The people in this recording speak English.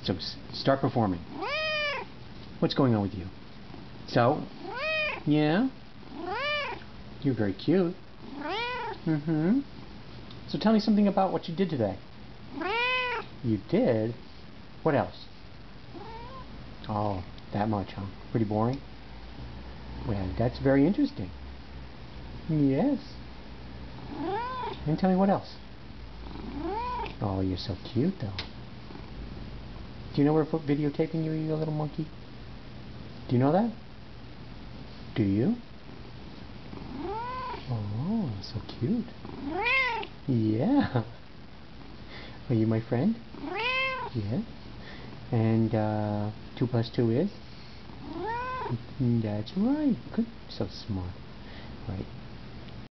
So start performing. What's going on with you? So? Yeah? You're very cute. Mm-hmm. So tell me something about what you did today. You did? What else? Oh, that much, huh? Pretty boring? Well, that's very interesting. Yes. And tell me what else. Oh, you're so cute, though. Do you know we're videotaping you, you little monkey? Do you know that? Do you? Oh, so cute. Yeah. Are you my friend? Yes. And 2 plus 2 is? That's right. Good. So smart. Right.